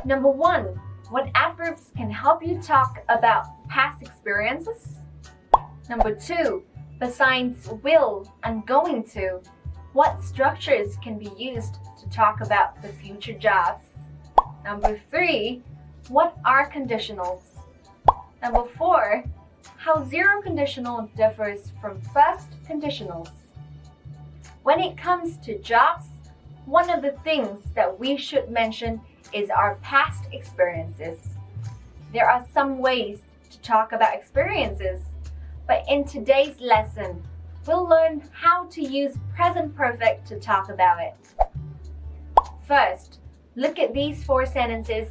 Number 1. What adverbs can help you talk about past experiences? Number 2. Besides will and going to, what structures can be used to talk about the future jobs? Number 3. What are conditionals? Number 4. How zero conditional differs from first conditionals. When it comes to jobs, one of the things that we should mention is our past experiences. There are some ways to talk about experiences, but in today's lesson, we'll learn how to use present perfect to talk about it. First, look at these 4 sentences.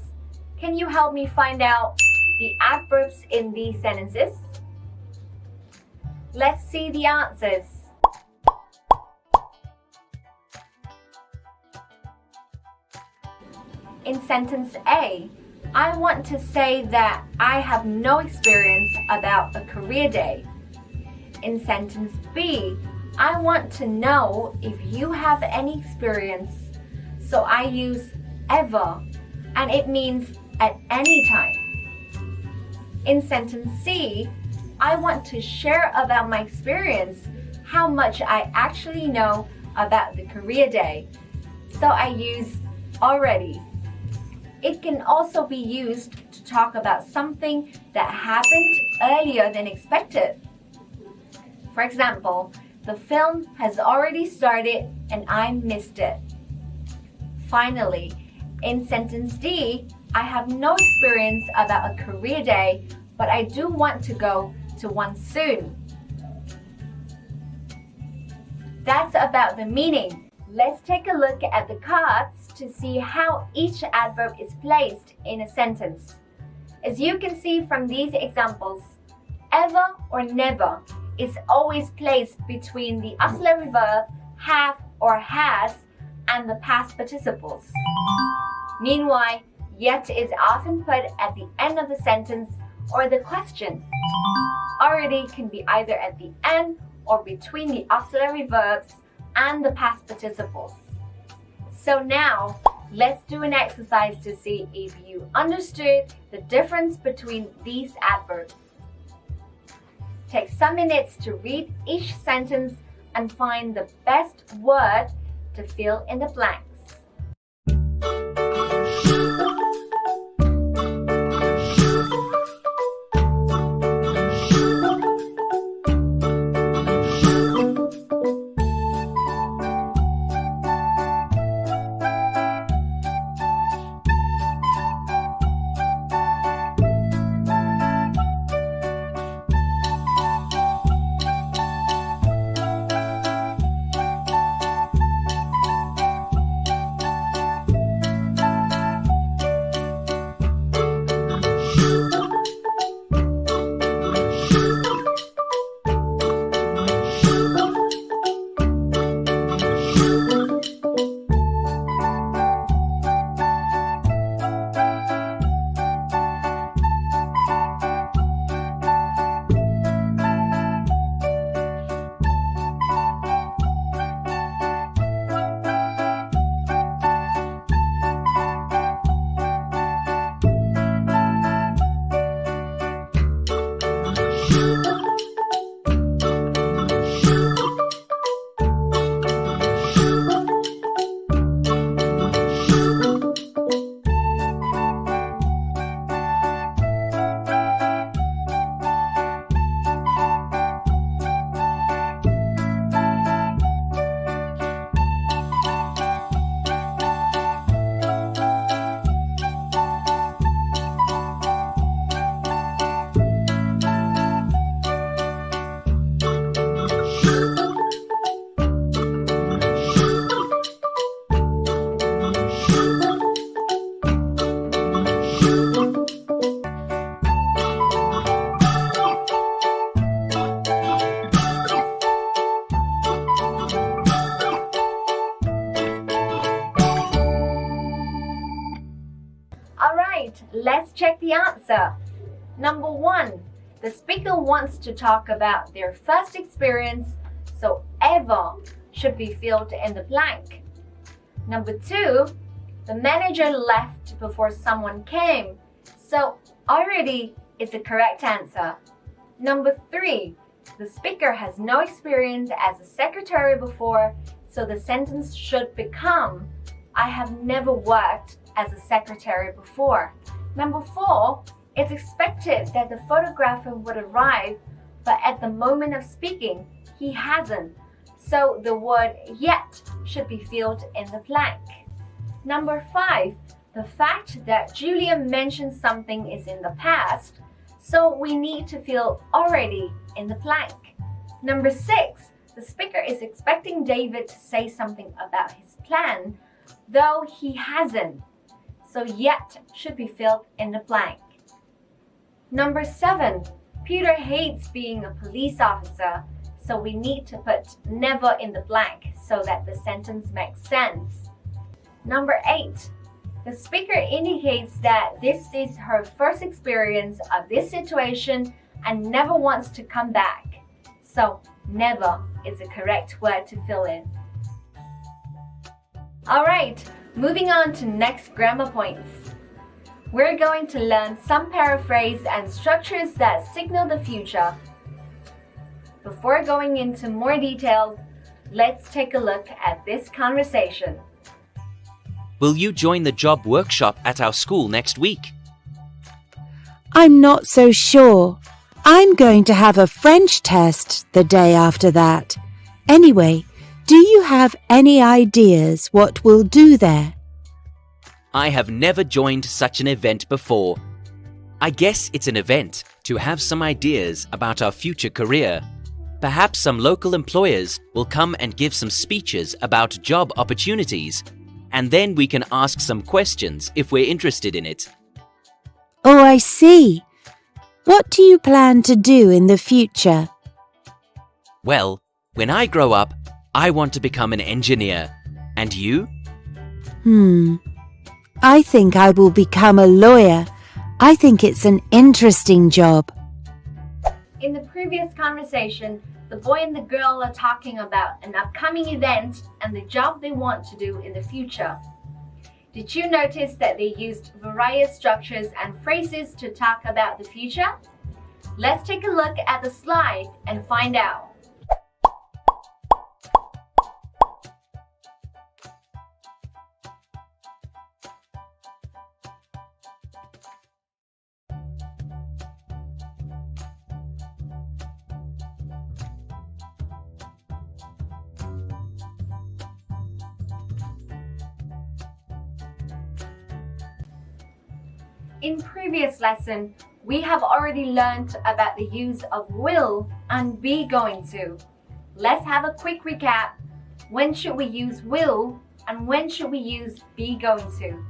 Can you help me find out the adverbs in these sentences? Let's see the answers. In sentence A, I want to say that I have no experience about a career day. In sentence B, I want to know if you have any experience, so I use ever, and it means at any time. In sentence C, I want to share about my experience, how much I actually know about the career day, so I use already. It can also be used to talk about something that happened earlier than expected. For example, the film has already started and I missed it. Finally, in sentence D, I have no experience about a career day, but I do want to go to one soon. That's about the meaning. Let's take a look at the cards to see how each adverb is placed in a sentence. As you can see from these examples, ever or never is always placed between the auxiliary verb have or has and the past participles. Meanwhile, yet is often put at the end of the sentence or the question. Already can be either at the end or between the auxiliary verbs and the past participles. So now, let's do an exercise to see if you understood the difference between these adverbs. Take some minutes to read each sentence and find the best word to fill in the blanks. Let's check the answer. Number 1, the speaker wants to talk about their first experience, so ever should be filled in the blank. Number 2, The manager left before someone came, so already is the correct answer. Number 3, the speaker has no experience as a secretary before, so the sentence should become, I have never worked as a secretary before. Number 4, it's expected that the photographer would arrive, but at the moment of speaking, he hasn't. So the word yet should be filled in the blank. Number 5, the fact that Julia mentioned something is in the past, so we need to fill already in the blank. Number 6, the speaker is expecting David to say something about his plan, though he hasn't. So yet should be filled in the blank. Number 7, Peter hates being a police officer, so we need to put never in the blank so that the sentence makes sense. Number 8, the speaker indicates that this is her first experience of this situation and never wants to come back. So never is the correct word to fill in. Alright, moving on to next grammar points. We're going to learn some paraphrase and structures that signal the future. Before going into more details, let's take a look at this conversation. Will you join the job workshop at our school next week? I'm not so sure. I'm going to have a French test the day after that. Anyway, do you have any ideas what we'll do there? I have never joined such an event before. I guess it's an event to have some ideas about our future career. Perhaps some local employers will come and give some speeches about job opportunities, and then we can ask some questions if we're interested in it. Oh, I see. What do you plan to do in the future? Well, when I grow up, I want to become an engineer. And you? I think I will become a lawyer. I think it's an interesting job. In the previous conversation, the boy and the girl are talking about an upcoming event and the job they want to do in the future. Did you notice that they used various structures and phrases to talk about the future? Let's take a look at the slide and find out. In previous lesson, we have already learned about the use of will and be going to. Let's have a quick recap. When should we use will and when should we use be going to?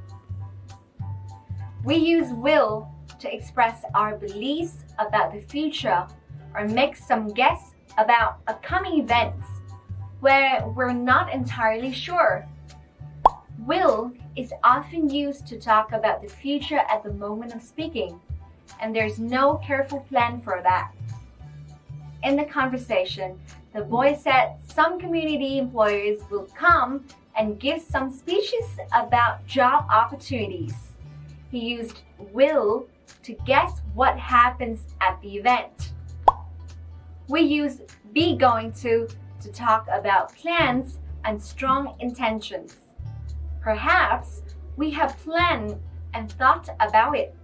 We use will to express our beliefs about the future or make some guess about upcoming events where we're not entirely sure. Will is often used to talk about the future at the moment of speaking, and there's no careful plan for that. In the conversation, the boy said some community employers will come and give some speeches about job opportunities. He used will to guess what happens at the event. We use be going to talk about plans and strong intentions. Perhaps we have planned and thought about it.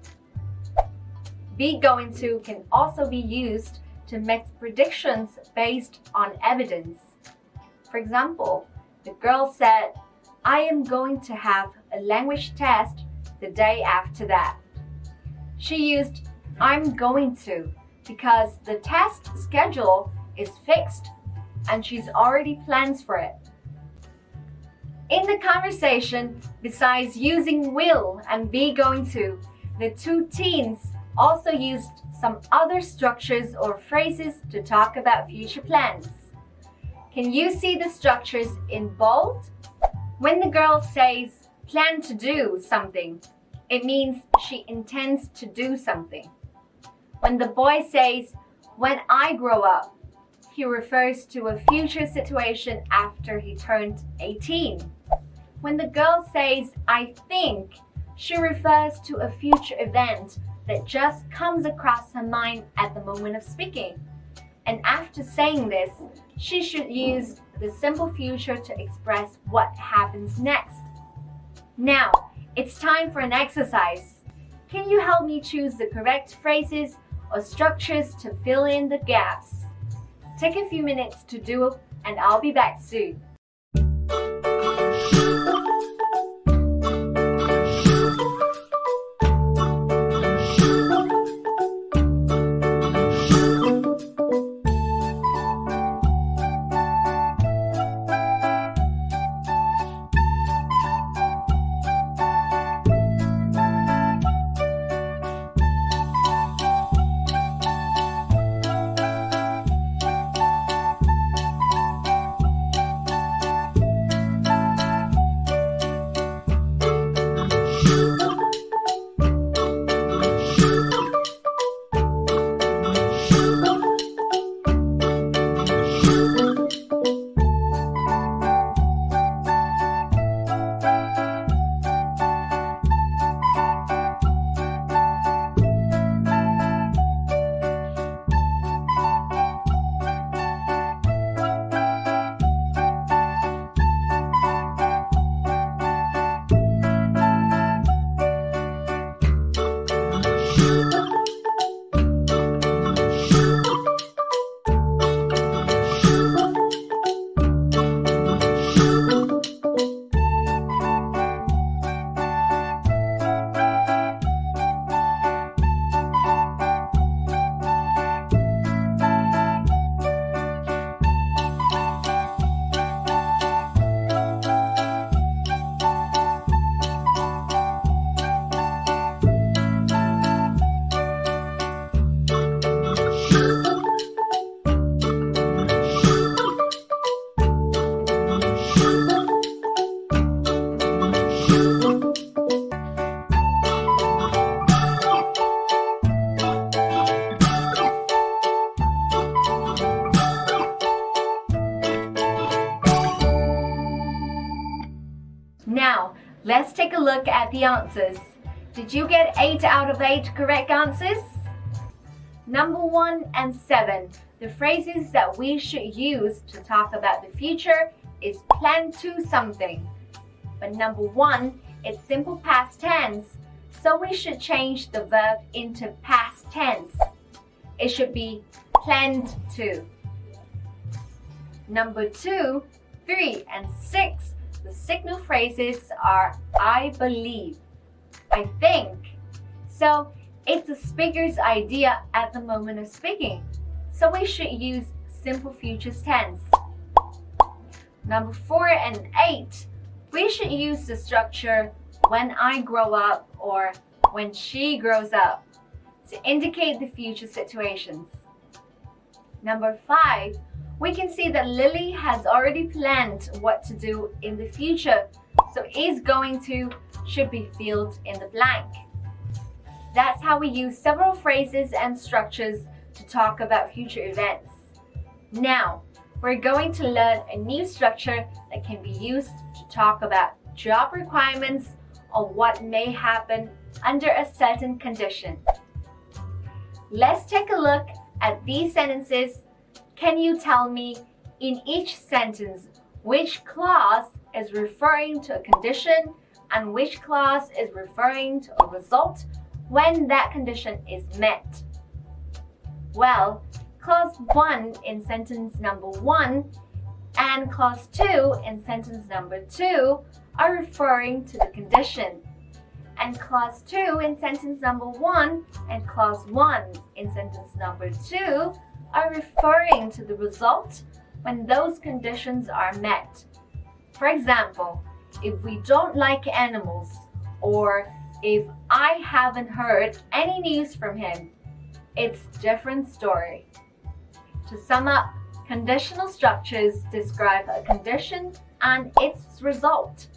Be going to can also be used to make predictions based on evidence. For example, the girl said, I am going to have a language test the day after that. She used I'm going to because the test schedule is fixed and she's already plans for it. In the conversation, besides using will and be going to, the two teens also used some other structures or phrases to talk about future plans. Can you see the structures in bold? When the girl says plan to do something, it means she intends to do something. When the boy says when I grow up, he refers to a future situation after he turned 18. When the girl says, I think, she refers to a future event that just comes across her mind at the moment of speaking. And after saying this, she should use the simple future to express what happens next. Now, it's time for an exercise. Can you help me choose the correct phrases or structures to fill in the gaps? Take a few minutes to do it, and I'll be back soon. Now, let's take a look at the answers. Did you get 8 out of 8 correct answers? Number 1 and 7. The phrases that we should use to talk about the future is plan to something. But number 1, it's simple past tense, so we should change the verb into past tense. It should be planned to. Number 2, 3, and 6. The signal phrases are I believe, I think. So it's the speaker's idea at the moment of speaking. So we should use simple future tense. Number 4 and 8, we should use the structure when I grow up or when she grows up to indicate the future situations. Number 5, we can see that Lily has already planned what to do in the future, so is going to should be filled in the blank. That's how we use several phrases and structures to talk about future events. Now, we're going to learn a new structure that can be used to talk about job requirements or what may happen under a certain condition. Let's take a look at these sentences. Can you tell me in each sentence which clause is referring to a condition and which clause is referring to a result when that condition is met? Well, clause 1 in sentence number 1 and clause 2 in sentence number 2 are referring to the condition, and clause 2 in sentence number 1 and clause 1 in sentence number 2 are referring to the result when those conditions are met. For example, if we don't like animals, or if I haven't heard any news from him, it's a different story. To sum up, conditional structures describe a condition and its result.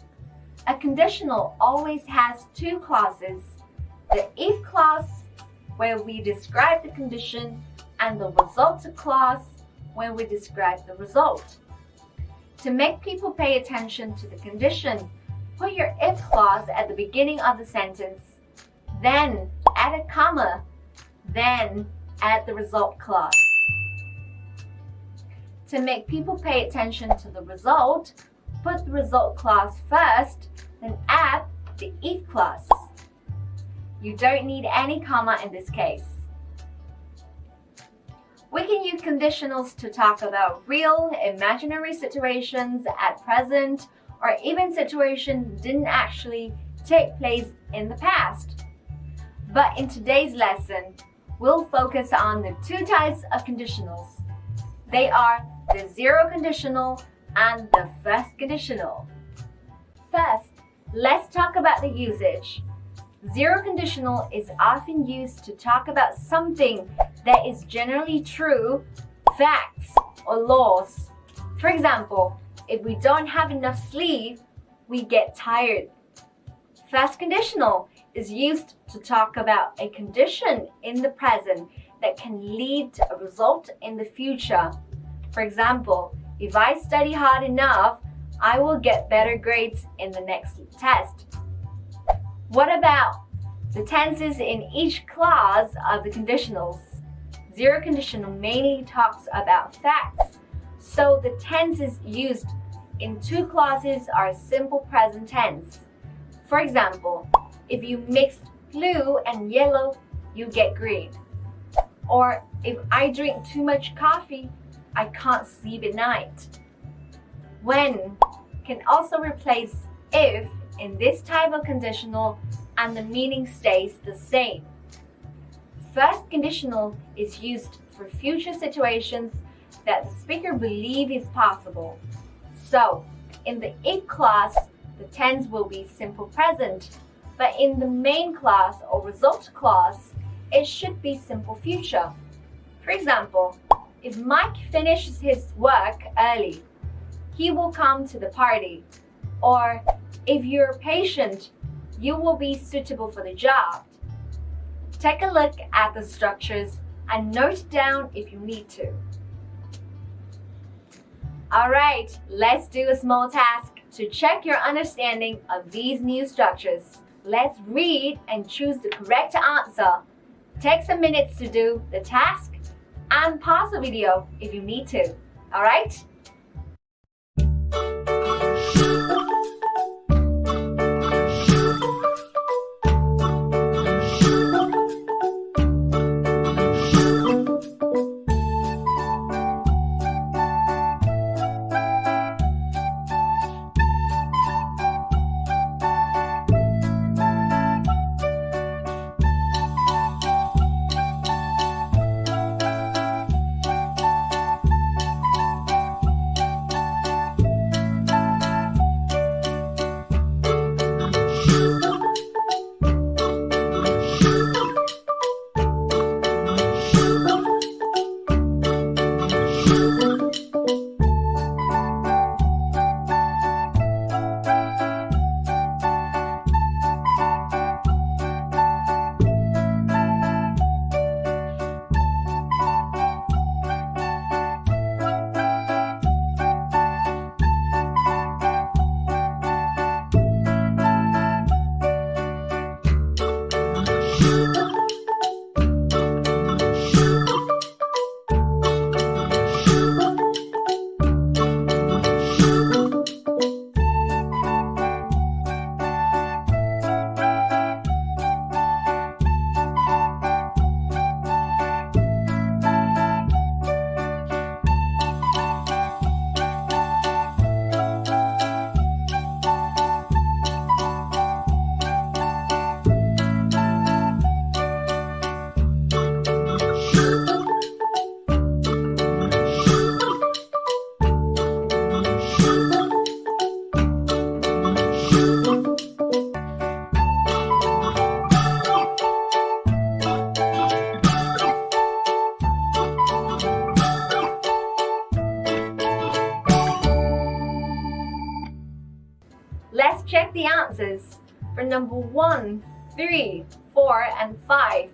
A conditional always has 2 clauses: the if clause, where we describe the condition, and the result clause, when we describe the result. To make people pay attention to the condition, Put your if clause at the beginning of the sentence, then add a comma, then add the result clause. To make people pay attention to the result, put the result clause first, then add the if clause. You don't need any comma in this case. We can use conditionals to talk about real, imaginary situations at present, or even situations didn't actually take place in the past. But in today's lesson, we'll focus on the two types of conditionals. They are the zero conditional and the first conditional. First, let's talk about the usage. Zero conditional is often used to talk about something that is generally true, facts, or laws. For example, if we don't have enough sleep, we get tired. First conditional is used to talk about a condition in the present that can lead to a result in the future. For example, if I study hard enough, I will get better grades in the next test. What about the tenses in each clause of the conditionals? Zero conditional mainly talks about facts, so the tenses used in two clauses are simple present tense. For example, if you mix blue and yellow, you get green. Or if I drink too much coffee, I can't sleep at night. When can also replace if in this type of conditional and the meaning stays the same. First conditional is used for future situations that the speaker believes is possible. So, in the if clause, the tense will be simple present, but in the main clause or result clause, it should be simple future. For example, if Mike finishes his work early, he will come to the party. Or if you're patient, you will be suitable for the job. Take a look at the structures and note it down if you need to. Alright, let's do a small task to check your understanding of these new structures. Let's read and choose the correct answer. Take some minutes to do the task and pause the video if you need to. Alright? Let's check the answers. For number 1, 3, 4, and 5,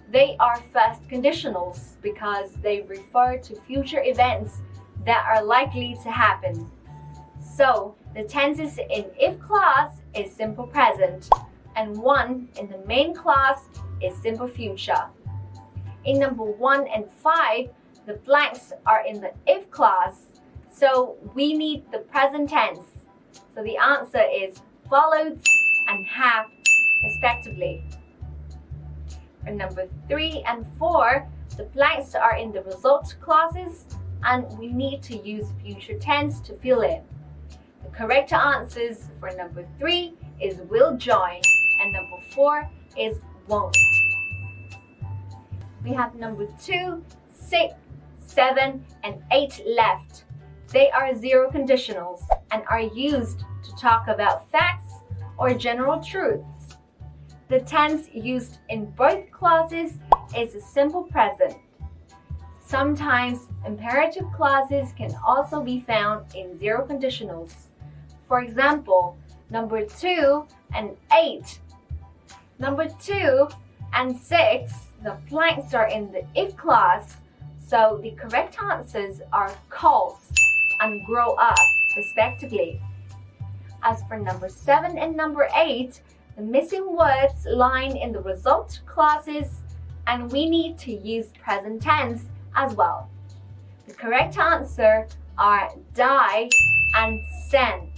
they are first conditionals because they refer to future events that are likely to happen. So, the tenses in if clause is simple present, and 1 in the main class is simple future. In number 1 and 5, the blanks are in the if class, so we need the present tense. So the answer is followed and have, respectively. For number 3 and 4, the blanks are in the result clauses, and we need to use future tense to fill in. The correct answers for number 3 is will join, and number 4 is won't. We have number 2, 6, 7, and 8 left. They are zero conditionals and are used to talk about facts or general truths. The tense used in both clauses is a simple present. Sometimes imperative clauses can also be found in zero conditionals. For example, number 2 and 8. Number 2 and 6, the blanks are in the if class, so the correct answers are calls and grow up, respectively. As for number 7 and number 8, the missing words line in the result clauses, and we need to use present tense as well. The correct answer are die and send.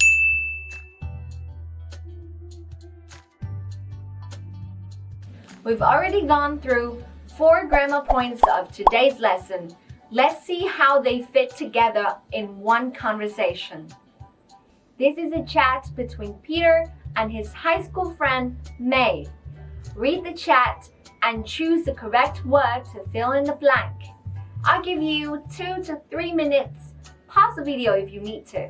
We've already gone through 4 grammar points of today's lesson. Let's see how they fit together in one conversation. This is a chat between Peter and his high school friend May. Read the chat and choose the correct word to fill in the blank. I'll give you 2 to 3 minutes. Pause the video if you need to.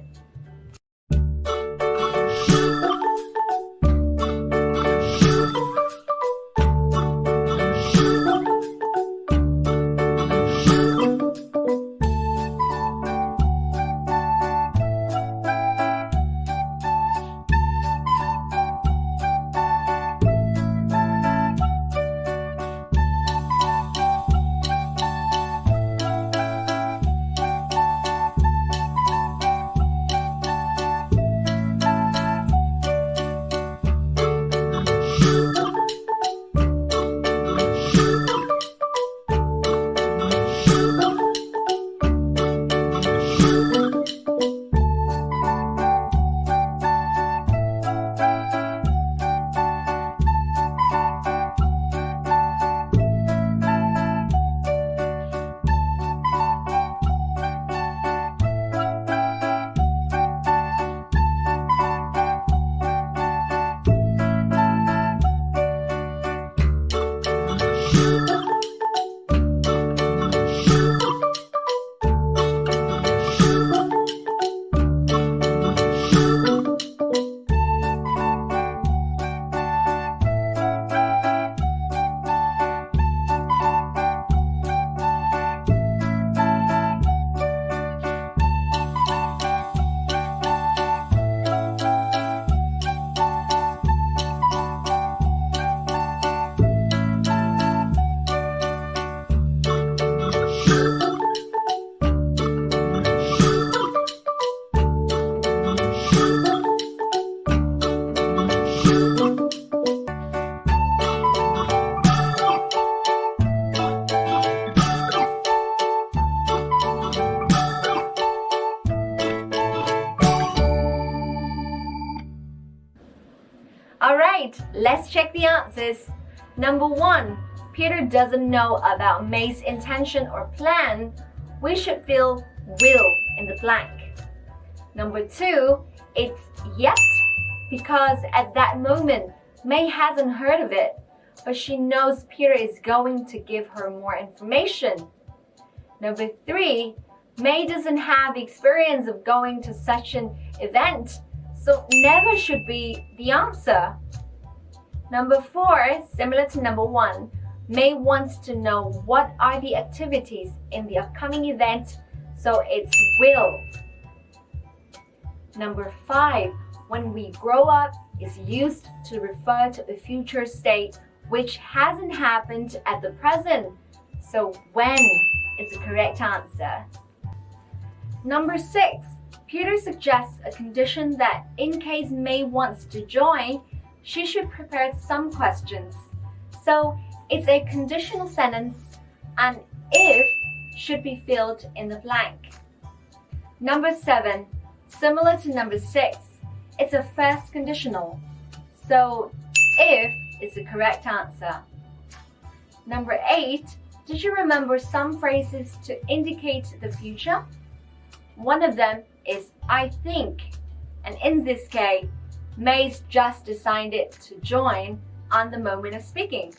Alright, let's check the answers. Number 1, Peter doesn't know about May's intention or plan. We should fill will in the blank. Number 2, it's yet because at that moment May hasn't heard of it, but she knows Peter is going to give her more information. Number 3, May doesn't have the experience of going to such an event, so never should be the answer. Number 4, similar to number 1, May wants to know what are the activities in the upcoming event, so it's will. Number 5, when we grow up is used to refer to a future state which hasn't happened at the present, so when is the correct answer. Number 6, Peter suggests a condition that in case May wants to join, she should prepare some questions. So it's a conditional sentence and if should be filled in the blank. Number 7, similar to number 6, it's a first conditional. So if is the correct answer. Number 8, did you remember some phrases to indicate the future? One of them is I think, and in this case, May's just decided to join on the moment of speaking.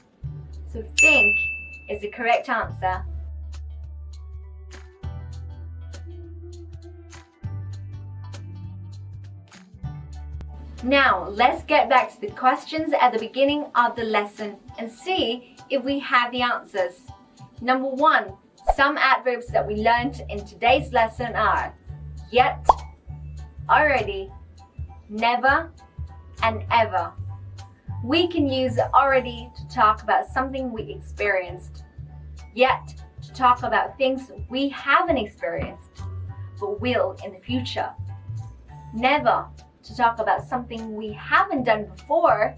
So think is the correct answer. Now, let's get back to the questions at the beginning of the lesson and see if we have the answers. Number 1, some adverbs that we learned in today's lesson are yet, already, never, and ever. We can use already to talk about something we experienced, yet to talk about things we haven't experienced, but will in the future. Never to talk about something we haven't done before.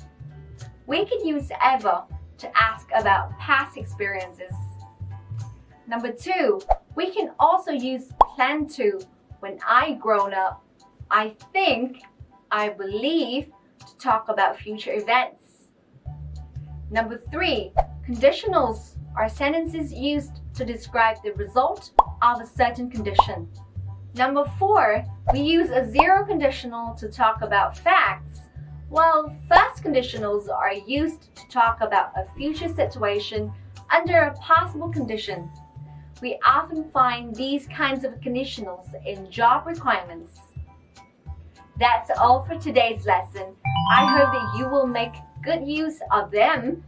We can use ever to ask about past experiences. Number 2, we can also use plan to when I grown up, I think, I believe to talk about future events. Number 3, conditionals are sentences used to describe the result of a certain condition. Number 4, we use a zero conditional to talk about facts, while first conditionals are used to talk about a future situation under a possible condition. We often find these kinds of conditionals in job requirements. That's all for today's lesson. I hope that you will make good use of them.